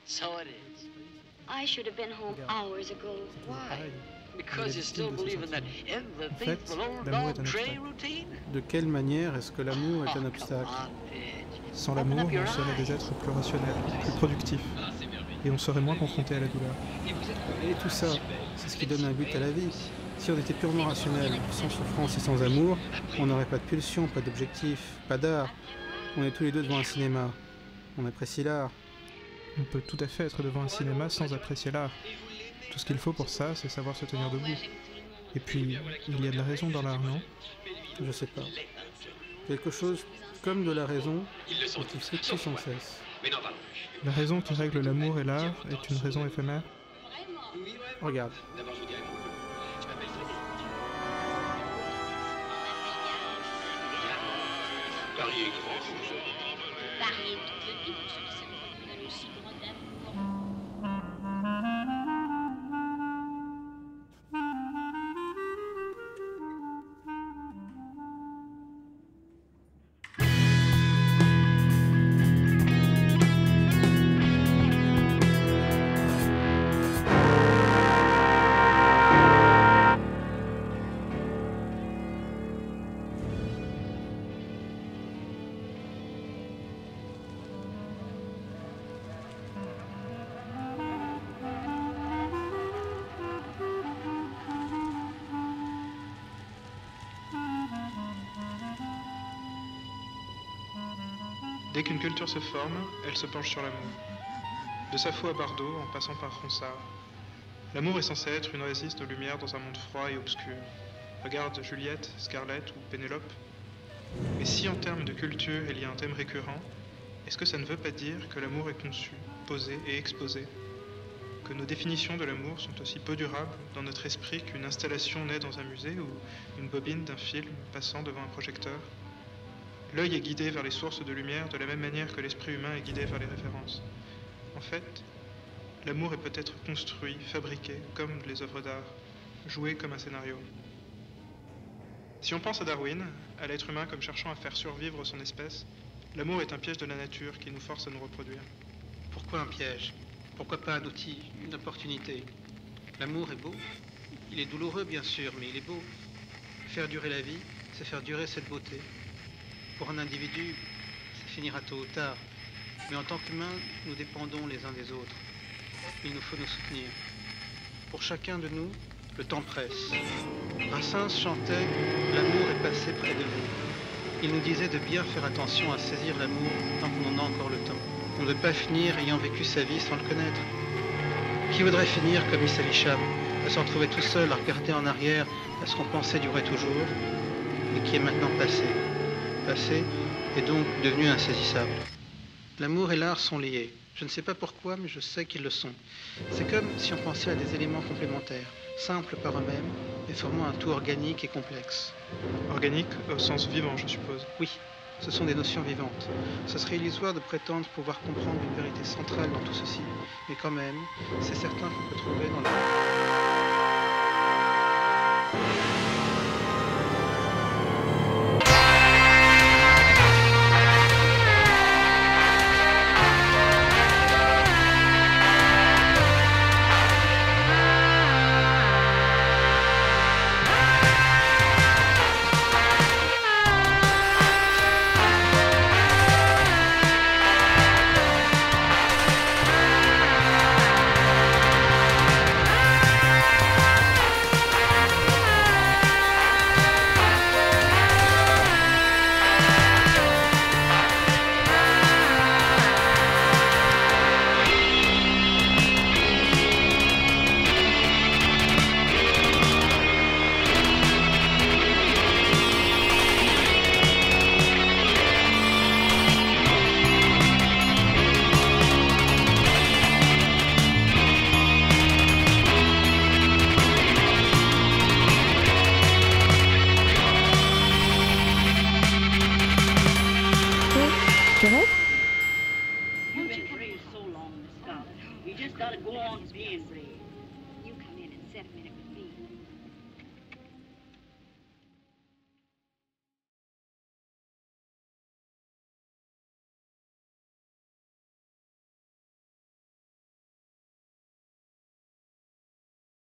So it is. I should have been home hours ago. Why? Because you still believe in that En fait, faithful old l'amour est dog un tray obstacle. routine? De quelle manière est-ce que l'amour est un Oh, obstacle? come on, Pidge. Sans Open l'amour, up your on serait des eyes. êtres plus rationnels, plus productifs, et on serait moins confrontés à la douleur. Et tout ça, c'est ce qui donne un but à la vie. Si on était purement rationnel, sans souffrance et sans amour, on n'aurait pas de pulsion, pas d'objectif, pas d'art. On est tous les deux devant un cinéma. On apprécie l'art. On peut tout à fait être devant un cinéma sans apprécier l'art. Tout ce qu'il faut pour ça, c'est savoir se tenir debout. Et puis, il y a de la raison dans l'art, non? Je sais pas. Quelque chose comme de la raison, mais qui fluctue sans cesse. La raison qui règle l'amour et l'art est une raison éphémère? Regarde. Paris est grand, vous savez. Paris est tout petit pour ceux qui savent qu'on a aussi grand amour. Dès qu'une culture se forme, elle se penche sur l'amour. De Sappho à Bardot, en passant par Ronsard. L'amour est censé être une oasis de lumière dans un monde froid et obscur. Regarde Juliette, Scarlett ou Pénélope. Mais si en termes de culture il y a un thème récurrent, est-ce que ça ne veut pas dire que l'amour est conçu, posé et exposé? Que nos définitions de l'amour sont aussi peu durables dans notre esprit qu'une installation née dans un musée ou une bobine d'un film passant devant un projecteur? L'œil est guidé vers les sources de lumière de la même manière que l'esprit humain est guidé vers les références. En fait, l'amour est peut-être construit, fabriqué, comme les œuvres d'art, joué comme un scénario. Si on pense à Darwin, à l'être humain comme cherchant à faire survivre son espèce, l'amour est un piège de la nature qui nous force à nous reproduire. Pourquoi un piège? Pourquoi pas un outil, une opportunité? L'amour est beau. Il est douloureux, bien sûr, mais il est beau. Faire durer la vie, c'est faire durer cette beauté. Pour un individu, ça finira tôt ou tard. Mais en tant qu'humains, nous dépendons les uns des autres. Il nous faut nous soutenir. Pour chacun de nous, le temps presse. Brassens chantait « L'amour est passé près de vous ». Il nous disait de bien faire attention à saisir l'amour tant qu'on en a encore le temps. On ne veut pas finir ayant vécu sa vie sans le connaître. Qui voudrait finir comme Issa Hicham, à se retrouver tout seul à regarder en arrière à ce qu'on pensait durer toujours, et qui est maintenant passé. Passé est donc devenu insaisissable. L'amour et l'art sont liés. Je ne sais pas pourquoi, mais je sais qu'ils le sont. C'est comme si on pensait à des éléments complémentaires, simples par eux-mêmes, mais formant un tout organique et complexe. Organique au sens vivant, je suppose. Oui, ce sont des notions vivantes. Ce serait illusoire de prétendre pouvoir comprendre une vérité centrale dans tout ceci, mais quand même, c'est certain qu'on peut trouver dans la...